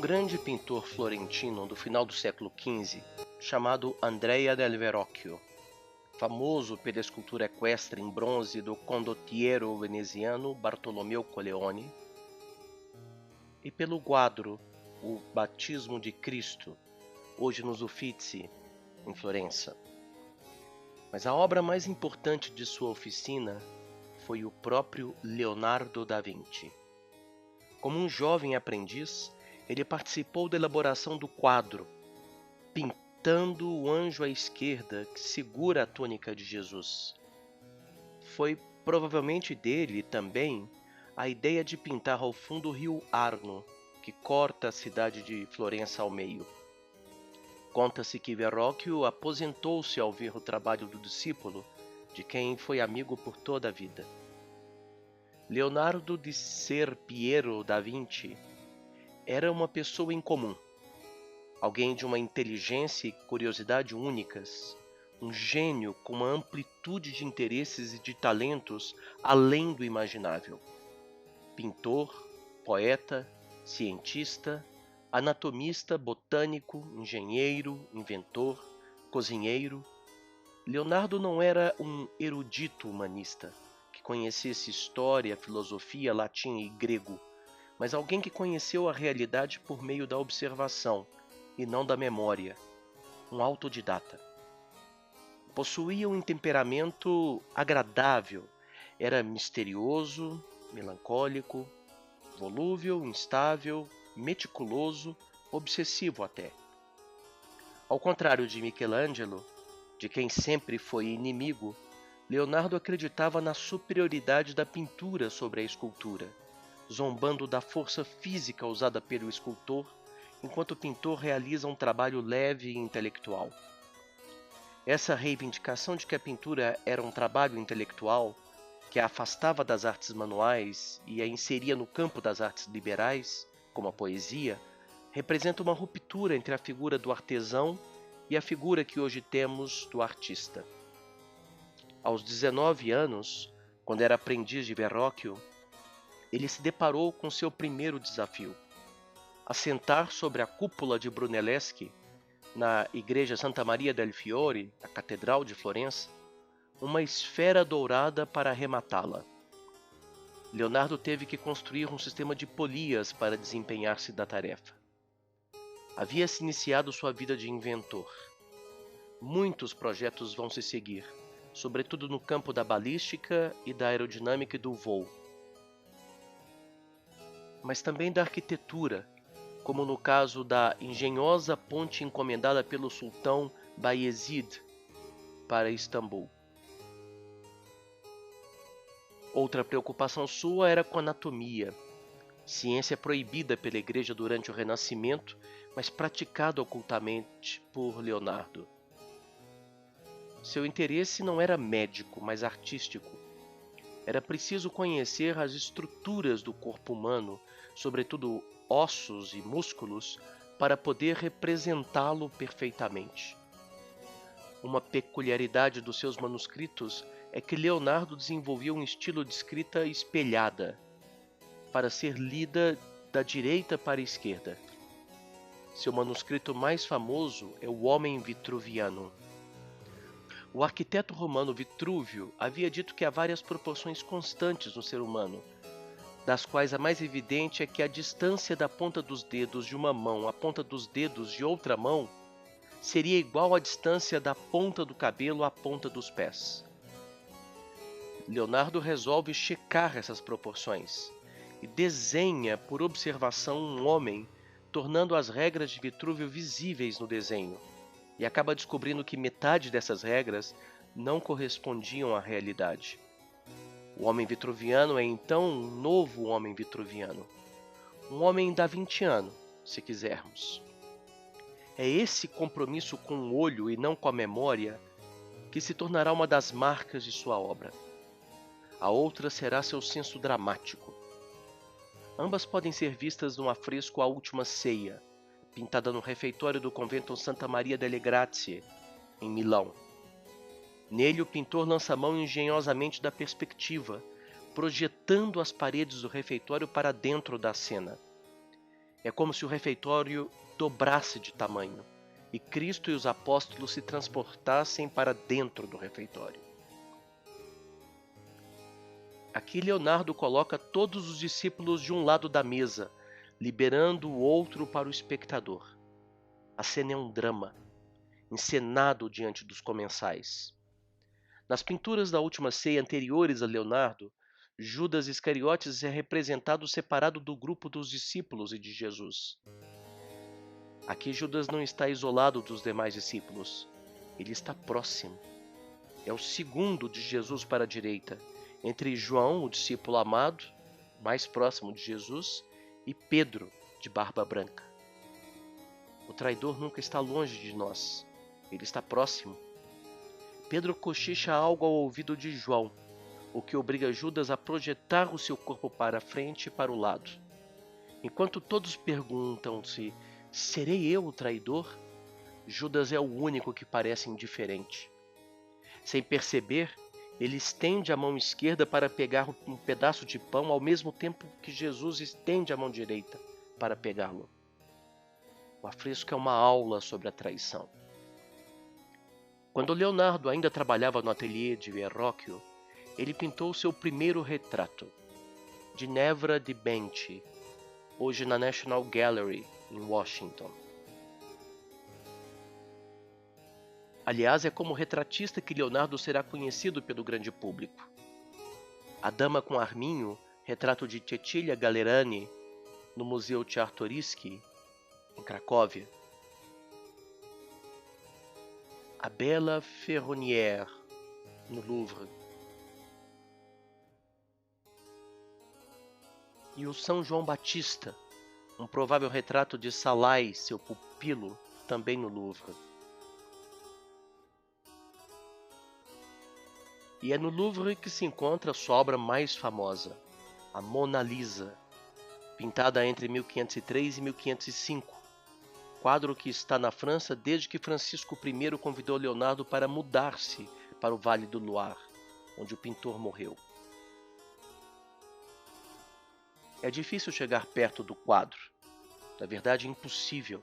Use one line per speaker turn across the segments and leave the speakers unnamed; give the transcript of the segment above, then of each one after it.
grande pintor florentino do final do século XV, chamado Andrea del Verrocchio, famoso pela escultura equestre em bronze do condottiero veneziano Bartolomeu Colleoni, e pelo quadro O Batismo de Cristo, hoje nos Uffizi, em Florença. Mas a obra mais importante de sua oficina foi o próprio Leonardo da Vinci. Como um jovem aprendiz, ele participou da elaboração do quadro, pintando o anjo à esquerda que segura a túnica de Jesus. Foi provavelmente dele também a ideia de pintar ao fundo o rio Arno, que corta a cidade de Florença ao meio. Conta-se que Verrocchio aposentou-se ao ver o trabalho do discípulo, de quem foi amigo por toda a vida. Leonardo de Ser Piero da Vinci era uma pessoa incomum, alguém de uma inteligência e curiosidade únicas, um gênio com uma amplitude de interesses e de talentos além do imaginável. Pintor, poeta, cientista, anatomista, botânico, engenheiro, inventor, cozinheiro, Leonardo não era um erudito humanista que conhecesse história, filosofia, latim e grego, mas alguém que conheceu a realidade por meio da observação e não da memória, um autodidata. Possuía um temperamento agradável, era misterioso, melancólico, volúvel, instável, meticuloso, obsessivo até. Ao contrário de Michelangelo, de quem sempre foi inimigo, Leonardo acreditava na superioridade da pintura sobre a escultura, zombando da força física usada pelo escultor, enquanto o pintor realiza um trabalho leve e intelectual. Essa reivindicação de que a pintura era um trabalho intelectual, que a afastava das artes manuais e a inseria no campo das artes liberais, como a poesia, representa uma ruptura entre a figura do artesão e a figura que hoje temos do artista. Aos 19 anos, quando era aprendiz de Verrocchio, ele se deparou com seu primeiro desafio: assentar sobre a cúpula de Brunelleschi, na Igreja Santa Maria del Fiore, a Catedral de Florença, uma esfera dourada para arrematá-la. Leonardo teve que construir um sistema de polias para desempenhar-se da tarefa. Havia-se iniciado sua vida de inventor. Muitos projetos vão se seguir, sobretudo no campo da balística e da aerodinâmica e do voo, mas também da arquitetura, como no caso da engenhosa ponte encomendada pelo sultão Bayezid para Istambul. Outra preocupação sua era com a anatomia, ciência proibida pela Igreja durante o Renascimento, mas praticada ocultamente por Leonardo. Seu interesse não era médico, mas artístico. Era preciso conhecer as estruturas do corpo humano, sobretudo ossos e músculos, para poder representá-lo perfeitamente. Uma peculiaridade dos seus manuscritos é que Leonardo desenvolveu um estilo de escrita espelhada, para ser lida da direita para a esquerda. Seu manuscrito mais famoso é o Homem Vitruviano. O arquiteto romano Vitrúvio havia dito que há várias proporções constantes no ser humano, das quais a mais evidente é que a distância da ponta dos dedos de uma mão à ponta dos dedos de outra mão seria igual à distância da ponta do cabelo à ponta dos pés. Leonardo resolve checar essas proporções e desenha por observação um homem, tornando as regras de Vitrúvio visíveis no desenho, e acaba descobrindo que metade dessas regras não correspondiam à realidade. O homem vitruviano é então um novo homem vitruviano, um homem davintiano, se quisermos. É esse compromisso com o olho e não com a memória que se tornará uma das marcas de sua obra. A outra será seu senso dramático. Ambas podem ser vistas no afresco A Última Ceia, pintada no refeitório do convento Santa Maria delle Grazie, em Milão. Nele, o pintor lança a mão engenhosamente da perspectiva, projetando as paredes do refeitório para dentro da cena. É como se o refeitório dobrasse de tamanho e Cristo e os apóstolos se transportassem para dentro do refeitório. Aqui Leonardo coloca todos os discípulos de um lado da mesa, liberando o outro para o espectador. A cena é um drama, encenado diante dos comensais. Nas pinturas da última ceia anteriores a Leonardo, Judas Iscariotes é representado separado do grupo dos discípulos e de Jesus. Aqui Judas não está isolado dos demais discípulos, ele está próximo. É o segundo de Jesus para a direita, entre João, o discípulo amado, mais próximo de Jesus, e Pedro, de barba branca. O traidor nunca está longe de nós, ele está próximo. Pedro cochicha algo ao ouvido de João, o que obriga Judas a projetar o seu corpo para a frente e para o lado. Enquanto todos perguntam-se, serei eu o traidor? Judas é o único que parece indiferente. Sem perceber, ele estende a mão esquerda para pegar um pedaço de pão ao mesmo tempo que Jesus estende a mão direita para pegá-lo. O afresco é uma aula sobre a traição. Quando Leonardo ainda trabalhava no ateliê de Verrocchio, ele pintou seu primeiro retrato, Ginevra de Benci, hoje na National Gallery, em Washington. Aliás, é como retratista que Leonardo será conhecido pelo grande público. A Dama com Arminho, retrato de Cecilia Gallerani, no Museu Czartoryski, em Cracóvia. A Bela Ferronnière, no Louvre. E o São João Batista, um provável retrato de Salai, seu pupilo, também no Louvre. E é no Louvre que se encontra sua obra mais famosa, a Mona Lisa, pintada entre 1503 e 1505, quadro que está na França desde que Francisco I convidou Leonardo para mudar-se para o Vale do Loire, onde o pintor morreu. É difícil chegar perto do quadro, na verdade impossível.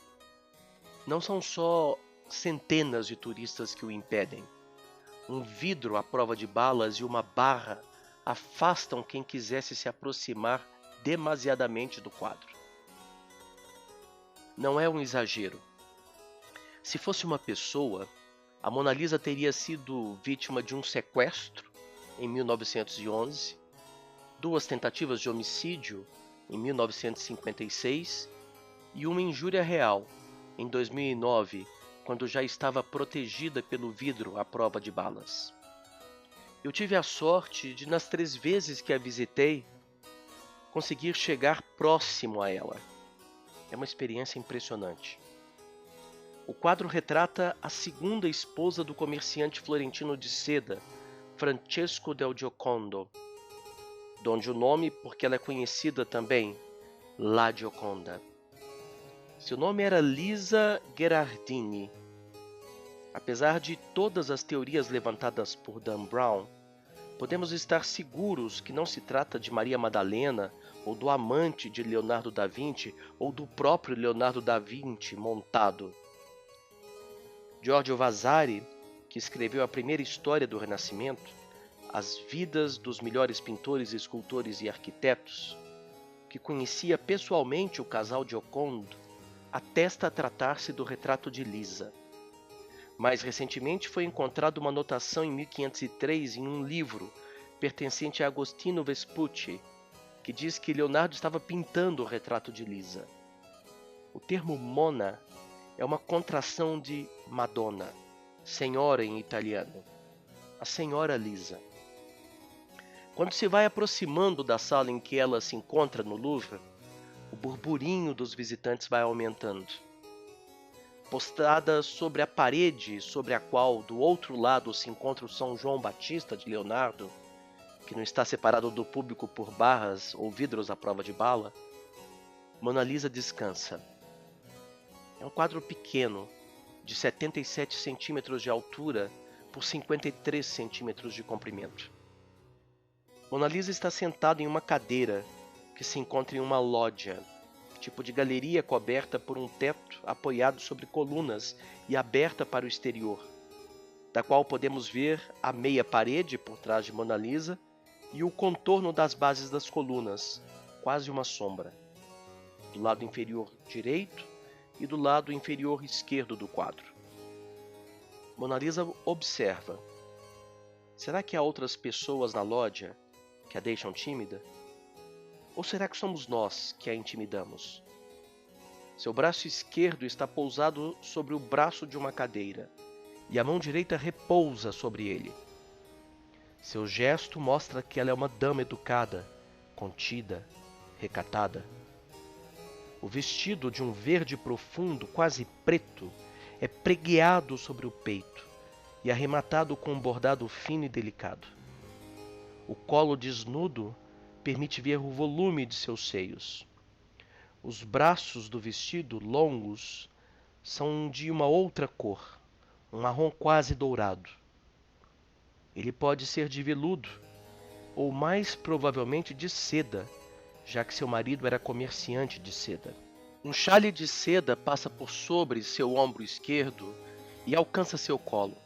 Não são só centenas de turistas que o impedem. Um vidro à prova de balas e uma barra afastam quem quisesse se aproximar demasiadamente do quadro. Não é um exagero. Se fosse uma pessoa, a Mona Lisa teria sido vítima de um sequestro em 1911, 2 tentativas de homicídio em 1956 e uma injúria real em 2009, quando já estava protegida pelo vidro à prova de balas. Eu tive a sorte de, nas 3 vezes que a visitei, conseguir chegar próximo a ela. É uma experiência impressionante. O quadro retrata a segunda esposa do comerciante florentino de seda, Francesco del Giocondo, donde o nome porque ela é conhecida também, La Gioconda. Seu nome era Lisa Gherardini. Apesar de todas as teorias levantadas por Dan Brown, podemos estar seguros que não se trata de Maria Madalena, ou do amante de Leonardo da Vinci, ou do próprio Leonardo da Vinci montado. Giorgio Vasari, que escreveu a primeira história do Renascimento, as vidas dos melhores pintores, escultores e arquitetos, que conhecia pessoalmente o casal Giocondo, atesta a tratar-se do retrato de Lisa. Mais recentemente foi encontrada uma anotação em 1503 em um livro pertencente a Agostino Vespucci, que diz que Leonardo estava pintando o retrato de Lisa. O termo Mona é uma contração de Madonna, senhora em italiano, a senhora Lisa. Quando se vai aproximando da sala em que ela se encontra no Louvre, o burburinho dos visitantes vai aumentando. Postada sobre a parede sobre a qual do outro lado se encontra o São João Batista de Leonardo, que não está separado do público por barras ou vidros à prova de bala, Mona Lisa descansa. É um quadro pequeno, de 77 centímetros de altura por 53 centímetros de comprimento. Mona Lisa está sentada em uma cadeira que se encontra em uma lógia. tipo de galeria coberta por um teto apoiado sobre colunas e aberta para o exterior, da qual podemos ver a meia parede por trás de Mona Lisa e o contorno das bases das colunas, quase uma sombra, do lado inferior direito e do lado inferior esquerdo do quadro. Mona Lisa observa: será que há outras pessoas na lógia que a deixam tímida? Ou será que somos nós que a intimidamos? Seu braço esquerdo está pousado sobre o braço de uma cadeira, e a mão direita repousa sobre ele. Seu gesto mostra que ela é uma dama educada, contida, recatada. O vestido de um verde profundo, quase preto, é pregueado sobre o peito e arrematado com um bordado fino e delicado. O colo desnudo permite ver o volume de seus seios. Os braços do vestido, longos, são de uma outra cor, um marrom quase dourado. Ele pode ser de veludo, ou mais provavelmente de seda, já que seu marido era comerciante de seda. Um xale de seda passa por sobre seu ombro esquerdo e alcança seu colo.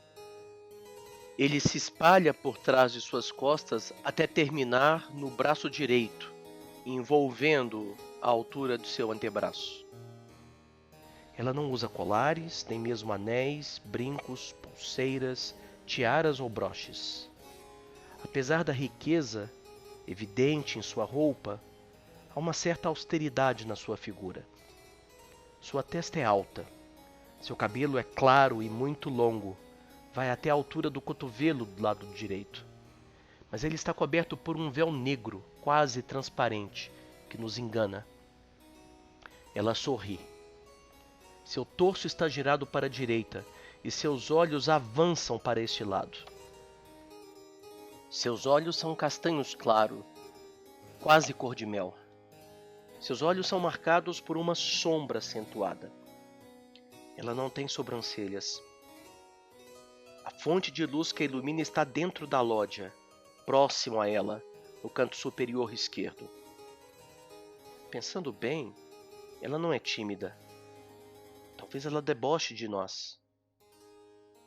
Ele se espalha por trás de suas costas até terminar no braço direito, envolvendo a altura de seu antebraço. Ela não usa colares, nem mesmo anéis, brincos, pulseiras, tiaras ou broches. Apesar da riqueza evidente em sua roupa, há uma certa austeridade na sua figura. Sua testa é alta, seu cabelo é claro e muito longo, vai até a altura do cotovelo do lado direito. Mas ele está coberto por um véu negro, quase transparente, que nos engana. Ela sorri. Seu torso está girado para a direita e seus olhos avançam para este lado. Seus olhos são castanhos claro, quase cor de mel. Seus olhos são marcados por uma sombra acentuada. Ela não tem sobrancelhas. A fonte de luz que a ilumina está dentro da lógia, próximo a ela, no canto superior esquerdo. Pensando bem, ela não é tímida. Talvez ela deboche de nós.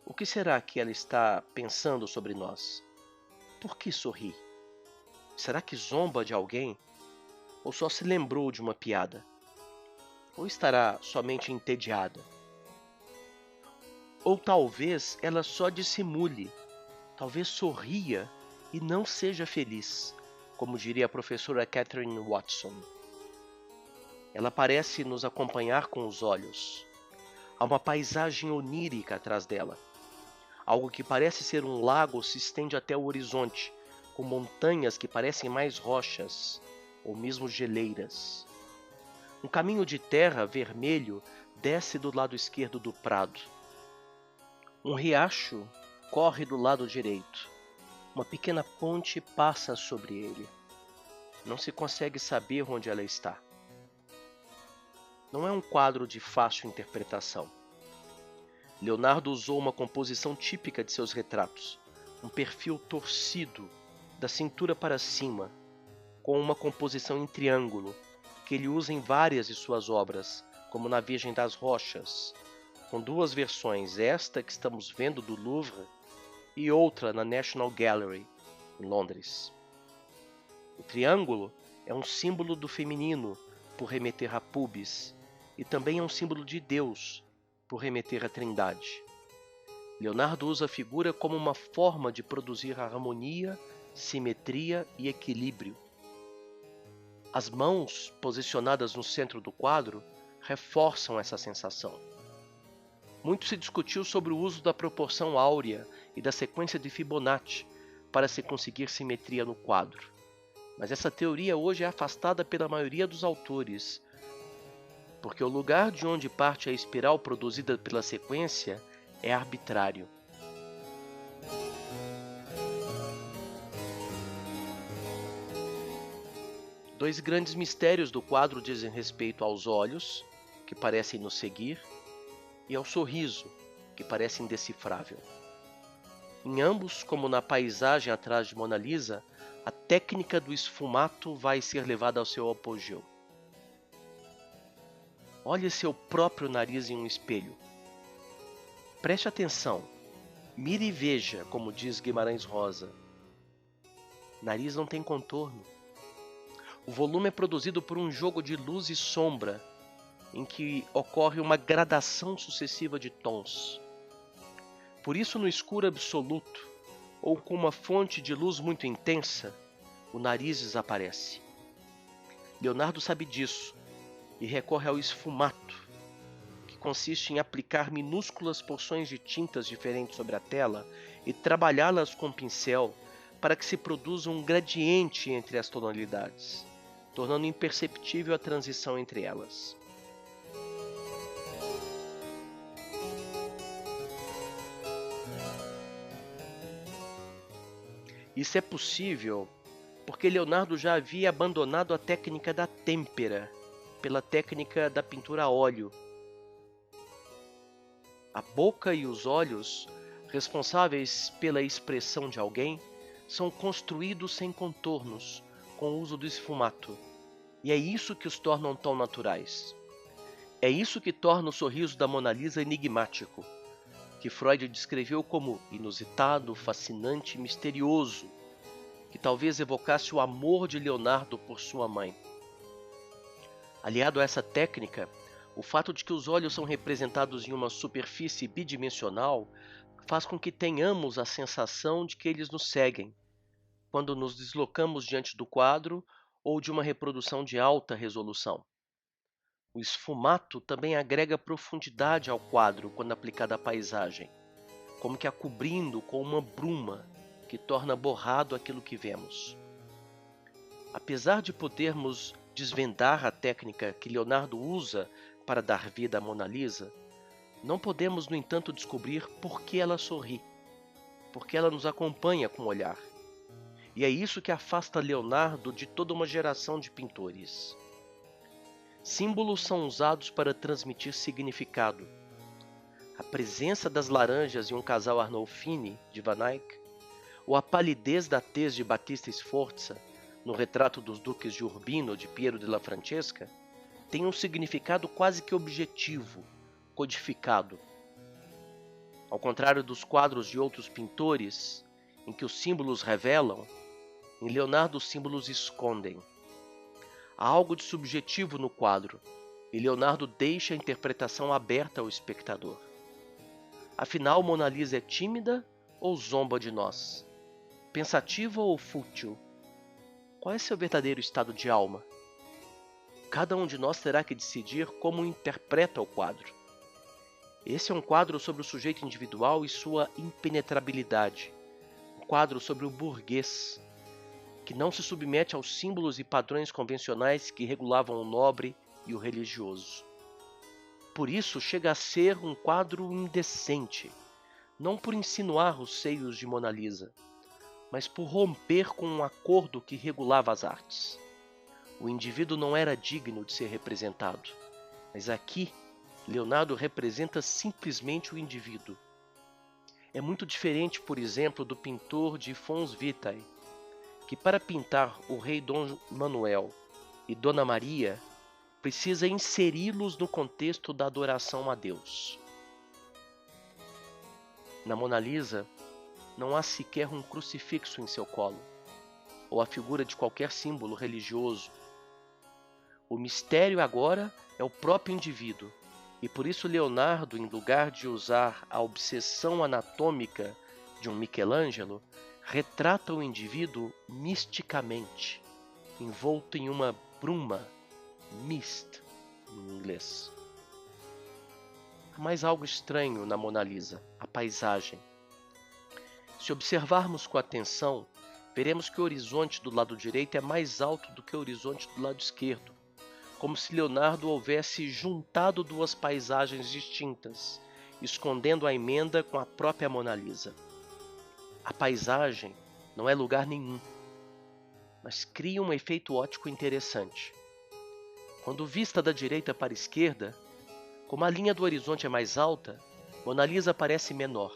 O que será que ela está pensando sobre nós? Por que sorri? Será que zomba de alguém? Ou só se lembrou de uma piada? Ou estará somente entediada? Ou talvez ela só dissimule, talvez sorria e não seja feliz, como diria a professora Catherine Watson. Ela parece nos acompanhar com os olhos. Há uma paisagem onírica atrás dela. Algo que parece ser um lago se estende até o horizonte, com montanhas que parecem mais rochas, ou mesmo geleiras. Um caminho de terra vermelho desce do lado esquerdo do prado. Um riacho corre do lado direito. Uma pequena ponte passa sobre ele. Não se consegue saber onde ela está. Não é um quadro de fácil interpretação. Leonardo usou uma composição típica de seus retratos, um perfil torcido, da cintura para cima, com uma composição em triângulo, que ele usa em várias de suas obras, como na Virgem das Rochas, com duas versões, esta que estamos vendo do Louvre e outra na National Gallery, em Londres. O triângulo é um símbolo do feminino, por remeter a pubis, e também é um símbolo de Deus, por remeter à Trindade. Leonardo usa a figura como uma forma de produzir harmonia, simetria e equilíbrio. As mãos, posicionadas no centro do quadro, reforçam essa sensação. Muito se discutiu sobre o uso da proporção áurea e da sequência de Fibonacci para se conseguir simetria no quadro. Mas essa teoria hoje é afastada pela maioria dos autores, porque o lugar de onde parte a espiral produzida pela sequência é arbitrário. Dois grandes mistérios do quadro dizem respeito aos olhos, que parecem nos seguir, e ao sorriso, que parece indecifrável. Em ambos, como na paisagem atrás de Mona Lisa, a técnica do esfumato vai ser levada ao seu apogeu. Olhe seu próprio nariz em um espelho. Preste atenção. Mire e veja, como diz Guimarães Rosa. Nariz não tem contorno. O volume é produzido por um jogo de luz e sombra, em que ocorre uma gradação sucessiva de tons. Por isso, no escuro absoluto, ou com uma fonte de luz muito intensa, o nariz desaparece. Leonardo sabe disso e recorre ao esfumato, que consiste em aplicar minúsculas porções de tintas diferentes sobre a tela e trabalhá-las com pincel para que se produza um gradiente entre as tonalidades, tornando imperceptível a transição entre elas. Isso é possível porque Leonardo já havia abandonado a técnica da têmpera pela técnica da pintura a óleo. A boca e os olhos, responsáveis pela expressão de alguém, são construídos sem contornos, com o uso do esfumato. E é isso que os tornam tão naturais. É isso que torna o sorriso da Mona Lisa enigmático, que Freud descreveu como inusitado, fascinante e misterioso, que talvez evocasse o amor de Leonardo por sua mãe. Aliado a essa técnica, o fato de que os olhos são representados em uma superfície bidimensional faz com que tenhamos a sensação de que eles nos seguem, quando nos deslocamos diante do quadro ou de uma reprodução de alta resolução. O esfumato também agrega profundidade ao quadro quando aplicado à paisagem, como que a cobrindo com uma bruma que torna borrado aquilo que vemos. Apesar de podermos desvendar a técnica que Leonardo usa para dar vida à Mona Lisa, não podemos, no entanto, descobrir por que ela sorri, porque ela nos acompanha com o olhar. E é isso que afasta Leonardo de toda uma geração de pintores. Símbolos são usados para transmitir significado. A presença das laranjas em um casal Arnolfini, de Van Eyck, ou a palidez da tez de Battista Sforza, no retrato dos duques de Urbino, de Piero della Francesca, tem um significado quase que objetivo, codificado. Ao contrário dos quadros de outros pintores, em que os símbolos revelam, em Leonardo os símbolos escondem. Há algo de subjetivo no quadro, e Leonardo deixa a interpretação aberta ao espectador. Afinal, Mona Lisa é tímida ou zomba de nós? Pensativa ou fútil? Qual é seu verdadeiro estado de alma? Cada um de nós terá que decidir como interpreta o quadro. Esse é um quadro sobre o sujeito individual e sua impenetrabilidade. Um quadro sobre o burguês, que não se submete aos símbolos e padrões convencionais que regulavam o nobre e o religioso. Por isso, chega a ser um quadro indecente, não por insinuar os seios de Mona Lisa, mas por romper com um acordo que regulava as artes. O indivíduo não era digno de ser representado, mas aqui Leonardo representa simplesmente o indivíduo. É muito diferente, por exemplo, do pintor de Fons Vitae, que para pintar o rei Dom Manuel e Dona Maria, precisa inseri-los no contexto da adoração a Deus. Na Mona Lisa, não há sequer um crucifixo em seu colo, ou a figura de qualquer símbolo religioso. O mistério agora é o próprio indivíduo, e por isso Leonardo, em lugar de usar a obsessão anatômica de um Michelangelo, retrata o indivíduo misticamente, envolto em uma bruma, mist, em inglês. Há mais algo estranho na Mona Lisa, a paisagem. Se observarmos com atenção, veremos que o horizonte do lado direito é mais alto do que o horizonte do lado esquerdo, como se Leonardo houvesse juntado duas paisagens distintas, escondendo a emenda com a própria Mona Lisa. A paisagem não é lugar nenhum, mas cria um efeito óptico interessante. Quando vista da direita para a esquerda, como a linha do horizonte é mais alta, Mona Lisa parece menor.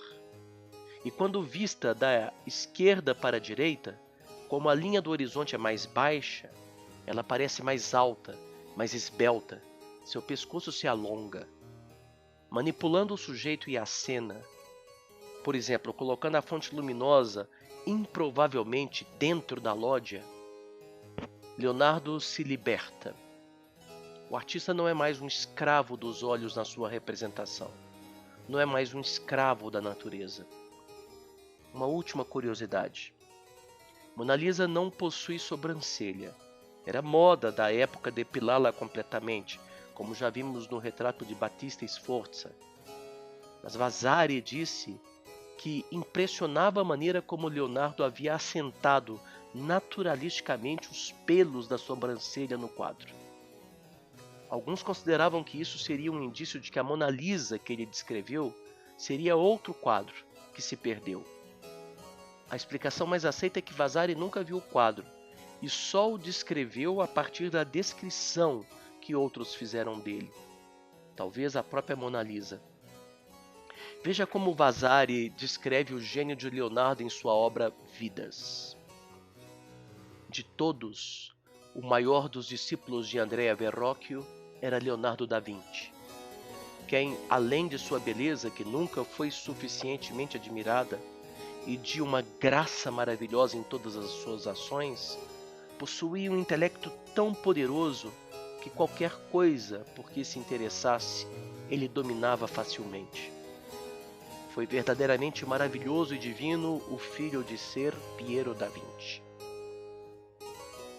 E quando vista da esquerda para a direita, como a linha do horizonte é mais baixa, ela parece mais alta, mais esbelta, Seu pescoço se alonga, manipulando o sujeito e a cena. Por exemplo, colocando a fonte luminosa improvavelmente dentro da lógia, Leonardo se liberta. O artista não é mais um escravo dos olhos na sua representação. Não é mais um escravo da natureza. Uma última curiosidade. Mona Lisa não possui sobrancelha. Era moda da época depilá-la completamente, como já vimos no retrato de Battista Sforza. Mas Vasari disse que impressionava a maneira como Leonardo havia assentado naturalisticamente os pelos da sobrancelha no quadro. Alguns consideravam que isso seria um indício de que a Mona Lisa que ele descreveu seria outro quadro que se perdeu. A explicação mais aceita é que Vasari nunca viu o quadro e só o descreveu a partir da descrição que outros fizeram dele. Talvez a própria Mona Lisa. Veja como Vasari descreve o gênio de Leonardo em sua obra Vidas. De todos, o maior dos discípulos de Andrea Verrocchio era Leonardo da Vinci, quem, além de sua beleza, que nunca foi suficientemente admirada, e de uma graça maravilhosa em todas as suas ações, possuía um intelecto tão poderoso que qualquer coisa por que se interessasse, ele dominava facilmente. Foi verdadeiramente maravilhoso e divino o filho de ser Piero da Vinci.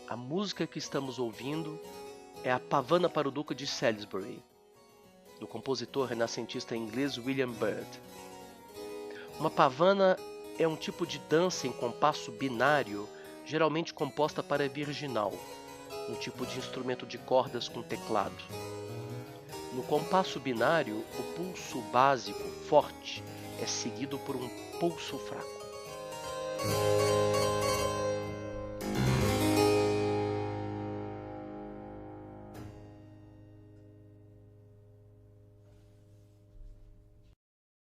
A música que estamos ouvindo é a Pavana para o Duque de Salisbury, do compositor renascentista inglês William Byrd. Uma pavana é um tipo de dança em compasso binário, geralmente composta para virginal, um tipo de instrumento de cordas com teclado. No compasso binário, o pulso básico, forte, é seguido por um pulso fraco.